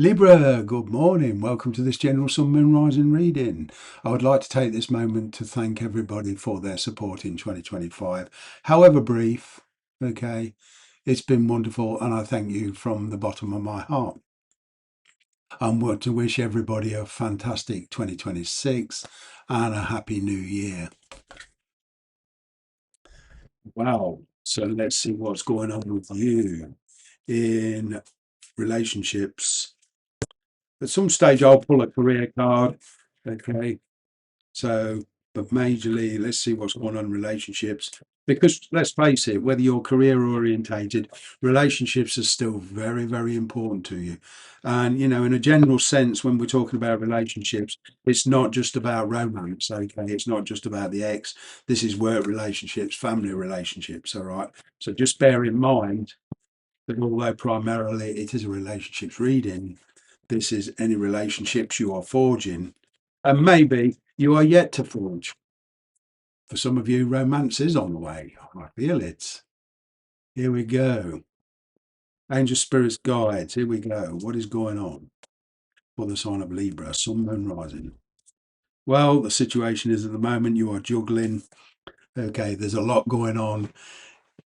Libra, good morning. Welcome to this general sun, moon, rising reading. I would like to take this moment to thank everybody for their support in 2025. However brief, okay, it's been wonderful and I thank you from the bottom of my heart. I want to wish everybody a fantastic 2026 and a happy new year. Wow. So let's see what's going on with you in relationships. At some stage, I'll pull a career card. Okay. So, but majorly, let's see what's going on in relationships. Because let's face it, whether you're career orientated, relationships are still very, very important to you. And, in a general sense, when we're talking about relationships, it's not just about romance, okay? It's not just about the ex. This is work relationships, family relationships, all right? So just bear in mind that although primarily it is a relationships reading, this is any relationships you are forging and maybe you are yet to forge. For some of you, romance is on the way. I feel it. Here we go. Angel spirits guides. Here we go. What is going on for the sign of Libra, sun, moon, rising? Well, the situation is at the moment you are juggling. Okay, there's a lot going on.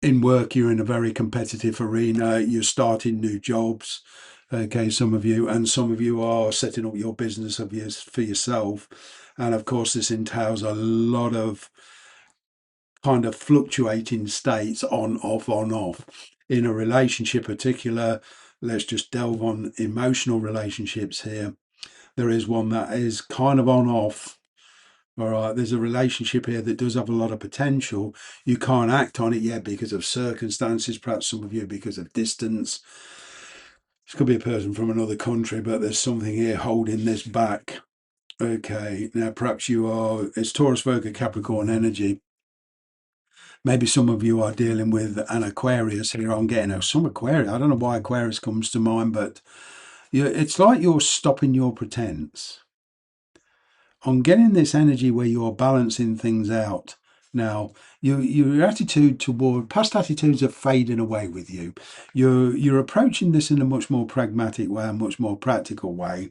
In work, you're in a very competitive arena. You're starting new jobs. Okay, some of you, and some of you are setting up your business of yours for yourself. And of course, this entails a lot of kind of fluctuating states on off. In a relationship particular, let's just delve on emotional relationships here. There is one that is kind of on off. All right, there's a relationship here that does have a lot of potential. You can't act on it yet because of circumstances, perhaps some of you because of distance. This could be a person from another country, but there's something here holding this back. Okay, now perhaps it's Taurus, Virgo, Capricorn energy. Maybe some of you are dealing with an Aquarius here. I'm getting some Aquarius. I don't know why Aquarius comes to mind, but it's like you're stopping your pretense. I'm getting this energy where you're balancing things out. Now, your attitude toward past attitudes are fading away with you. You're approaching this in a much more pragmatic way, a much more practical way.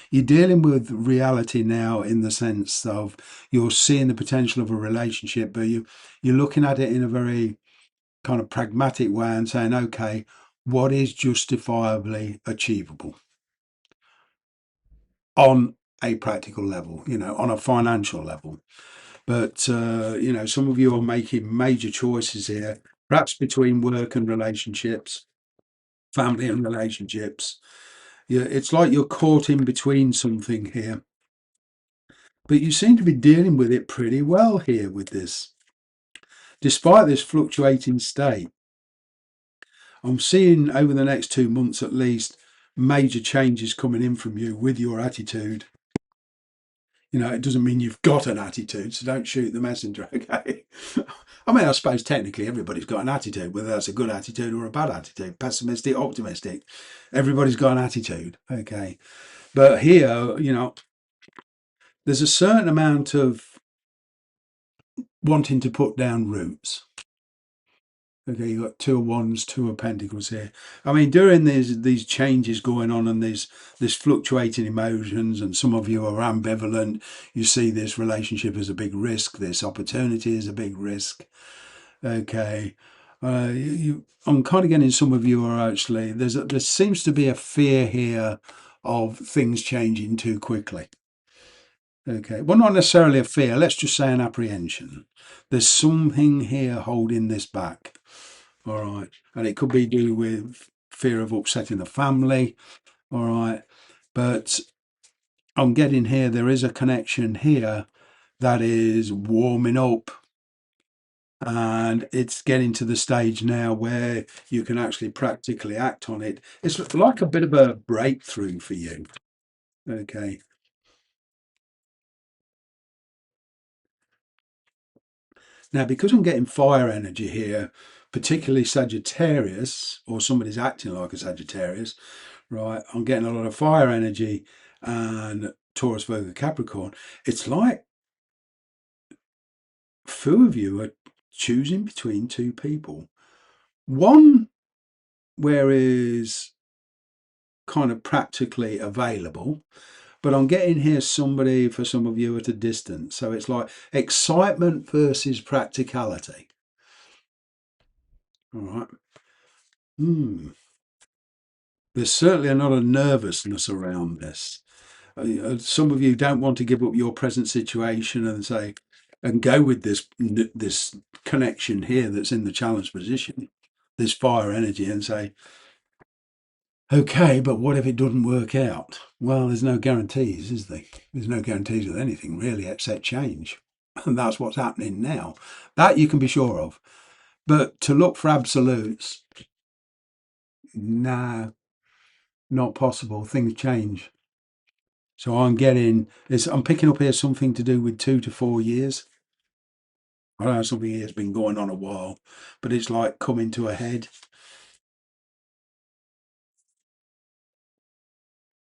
You're dealing with reality now in the sense of you're seeing the potential of a relationship, but you're looking at it in a very kind of pragmatic way and saying, okay, what is justifiably achievable on a practical level, on a financial level. But, some of you are making major choices here, perhaps between work and relationships, family and relationships. Yeah, it's like you're caught in between something here, but you seem to be dealing with it pretty well here with this, despite this fluctuating state. I'm seeing over the next 2 months at least major changes coming in from you with your attitude. It doesn't mean you've got an attitude, so don't shoot the messenger, okay? I mean, I suppose technically everybody's got an attitude, whether that's a good attitude or a bad attitude, pessimistic, optimistic. Everybody's got an attitude, okay? But here, there's a certain amount of wanting to put down roots. Okay, you've got two of wands, two of pentacles here. I mean, during these changes going on and this fluctuating emotions, and some of you are ambivalent, you see this relationship as a big risk, this opportunity is a big risk. Okay. I'm kind of getting some of you are actually, there seems to be a fear here of things changing too quickly. Okay. Well, not necessarily a fear, let's just say an apprehension. There's something here holding this back. All right. And it could be due with fear of upsetting the family. All right. But I'm getting here, there is a connection here that is warming up. And it's getting to the stage now where you can actually practically act on it. It's like a bit of a breakthrough for you. Okay. Now, because I'm getting fire energy here, particularly Sagittarius, or somebody's acting like a Sagittarius, right? I'm getting a lot of fire energy and Taurus, Virgo, Capricorn. It's like few of you are choosing between two people. One where is kind of practically available. But I'm getting here somebody for some of you at a distance. So it's like excitement versus practicality. All right. There's certainly a lot of nervousness around this. Some of you don't want to give up your present situation and say, and go with this connection here that's in the challenge position, this fire energy, and say, okay, but what if it doesn't work out? Well, there's no guarantees, is there? There's no guarantees with anything really, except change. And that's what's happening now. That you can be sure of. But to look for absolutes, nah, not possible. Things change. So I'm picking up here something to do with 2 to 4 years. I don't know, something here's been going on a while, but it's like coming to a head.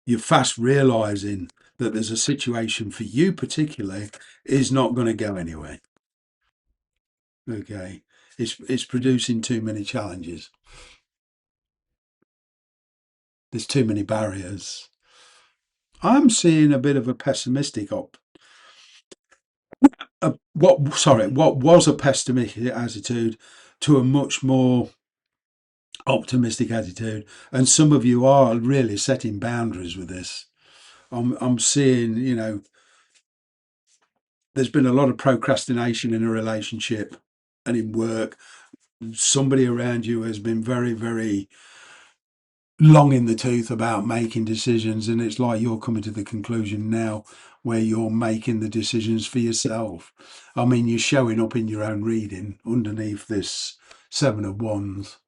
You're fast realizing that there's a situation for you particularly is not going to go anywhere. Okay. It's producing too many challenges. There's too many barriers. I'm seeing a bit of a pessimistic what was a pessimistic attitude to a much more optimistic attitude, and some of you are really setting boundaries with this. I'm seeing, there's been a lot of procrastination in a relationship and in work. Somebody around you has been very, very long in the tooth about making decisions, and it's like you're coming to the conclusion now where you're making the decisions for yourself. I mean, you're showing up in your own reading underneath this Seven of Wands.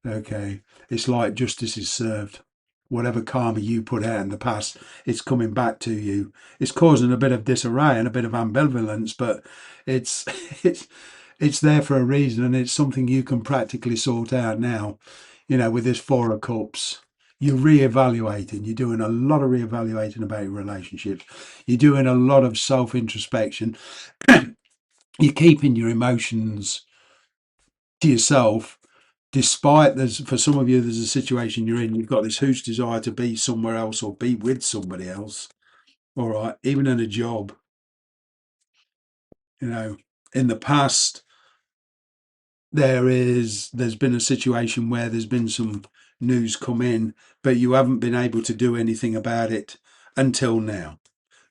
Okay, it's like justice is served. Whatever karma you put out in the past, it's coming back to you. It's causing a bit of disarray and a bit of ambivalence, but it's it's it's there for a reason, and it's something you can practically sort out now. With this Four of Cups, you're re-evaluating. You're doing a lot of re-evaluating about your relationships. You're doing a lot of self-introspection. You're keeping your emotions to yourself. Despite for some of you, there's a situation you're in, you've got this huge desire to be somewhere else or be with somebody else. All right, even in a job, in the past, there's been a situation where there's been some news come in, but you haven't been able to do anything about it until now.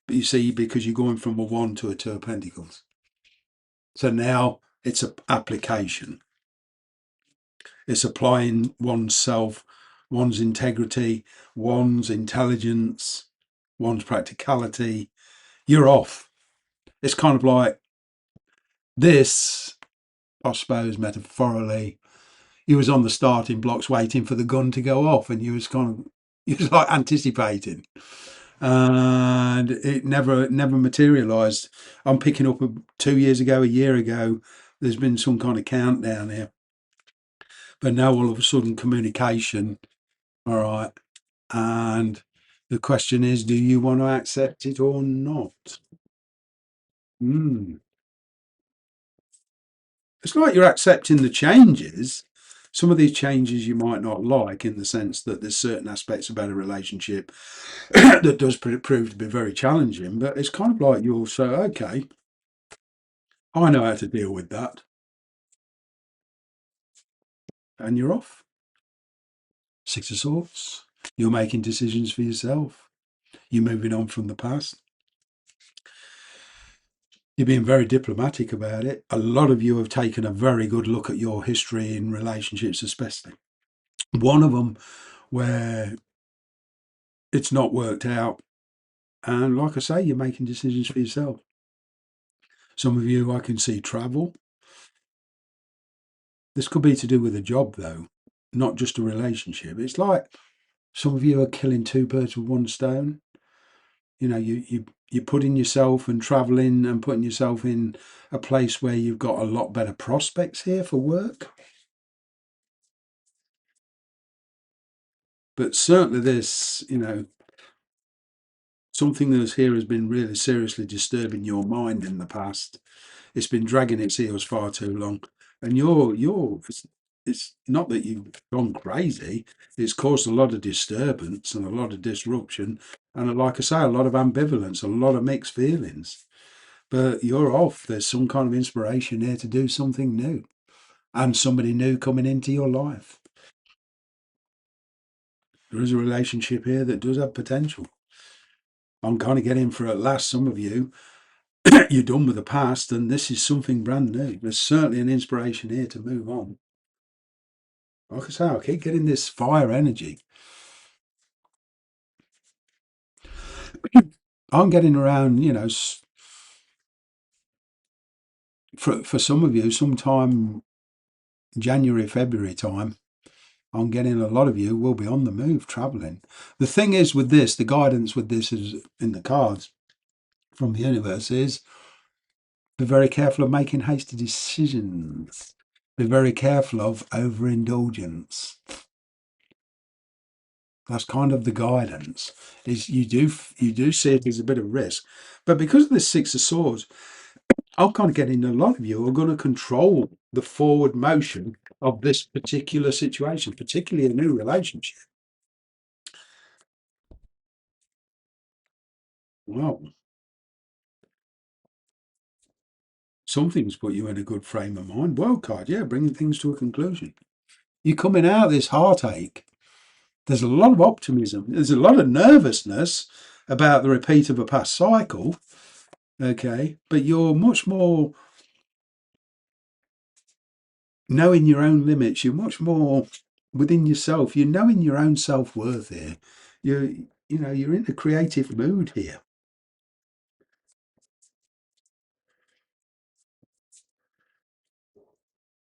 But you see, because you're going from a one to a two of pentacles. So now it's an application. It's applying oneself, one's integrity, one's intelligence, one's practicality. You're off. It's kind of like this, I suppose, metaphorically. You was on the starting blocks waiting for the gun to go off, and you was like anticipating. And it never materialised. I'm picking up 2 years ago, a year ago, there's been some kind of countdown here. But now all of a sudden communication, all right. And the question is, do you want to accept it or not? It's like you're accepting the changes. Some of these changes you might not like, in the sense that there's certain aspects about a relationship that does prove to be very challenging, but it's kind of like you'll say, okay, I know how to deal with that. And you're off. Six of Swords. You're making decisions for yourself. You're moving on from the past. You're being very diplomatic about it. A lot of you have taken a very good look at your history in relationships, especially. One of them where it's not worked out. And like I say, you're making decisions for yourself. Some of you, I can see travel. This could be to do with a job, though, not just a relationship. It's like some of you are killing two birds with one stone. You're putting yourself and traveling and putting yourself in a place where you've got a lot better prospects here for work. But certainly this, something that's here has been really seriously disturbing your mind in the past. It's been dragging its heels far too long. And it's not that you've gone crazy. It's caused a lot of disturbance and a lot of disruption, and like I say, a lot of ambivalence, a lot of mixed feelings. But you're off. There's some kind of inspiration here to do something new, and somebody new coming into your life. There is a relationship here that does have potential. I'm kind of getting for at last some of you, you're done with the past, and this is something brand new. There's certainly an inspiration here to move on. Like I say, I keep getting this fire energy. I'm getting around, for some of you, sometime January, February time, I'm getting a lot of you will be on the move traveling. The thing is with this, the guidance with this is in the cards from the universe is be very careful of making hasty decisions. Be very careful of overindulgence. That's kind of the guidance. Is you do see it as a bit of risk, but because of this Six of Swords, I'm kind of getting a lot of you are going to control the forward motion of this particular situation, particularly a new relationship. Wow, something's put you in a good frame of mind. World card, yeah, bringing things to a conclusion. You're coming out of this heartache. There's a lot of optimism. There's a lot of nervousness about the repeat of a past cycle. Okay, but you're much more knowing your own limits. You're much more within yourself. You're knowing your own self-worth here. You're in a creative mood here.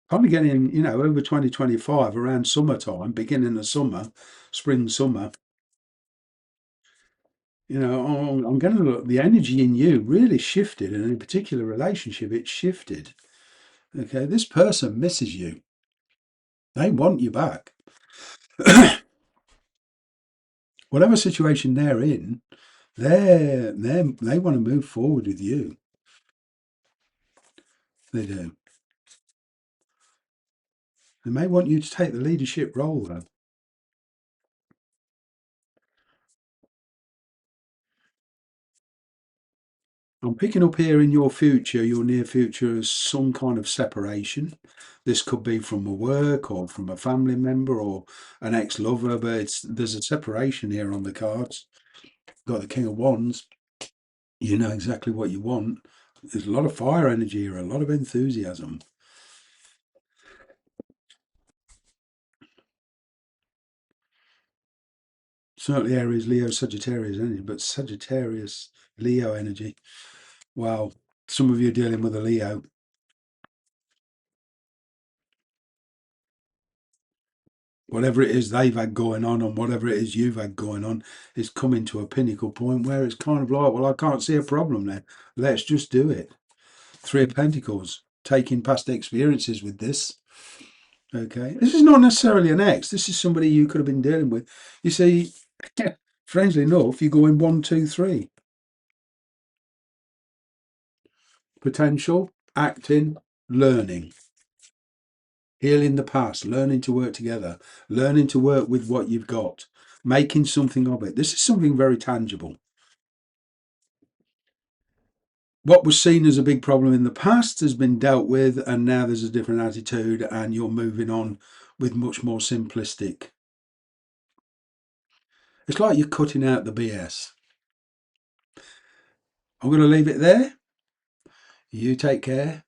Kind of getting, over 2025, around summertime, beginning of summer, spring, summer, I'm getting the energy in you really shifted, and in a particular relationship, it shifted. Okay, this person misses you. They want you back. Whatever situation they're in, they want to move forward with you. They do. They may want you to take the leadership role, though. I'm picking up here in your future, your near future, as some kind of separation. This could be from a work or from a family member or an ex-lover, but there's a separation here on the cards. Got the King of Wands. You know exactly what you want. There's a lot of fire energy here, a lot of enthusiasm. Certainly Aries, Leo, Sagittarius energy, but Sagittarius, Leo energy. Wow. Some of you are dealing with a Leo. Whatever it is they've had going on and whatever it is you've had going on is coming to a pinnacle point where it's kind of like, well, I can't see a problem there. Let's just do it. Three of Pentacles, taking past experiences with this. Okay. This is not necessarily an ex. This is somebody you could have been dealing with. You see, strangely enough, you go in 1, 2, 3. Potential, acting, learning. Healing the past, learning to work together, learning to work with what you've got, making something of it. This is something very tangible. What was seen as a big problem in the past has been dealt with, and now there's a different attitude, and you're moving on with much more simplistic. It's like you're cutting out the BS. I'm going to leave it there. You take care.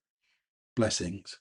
Blessings.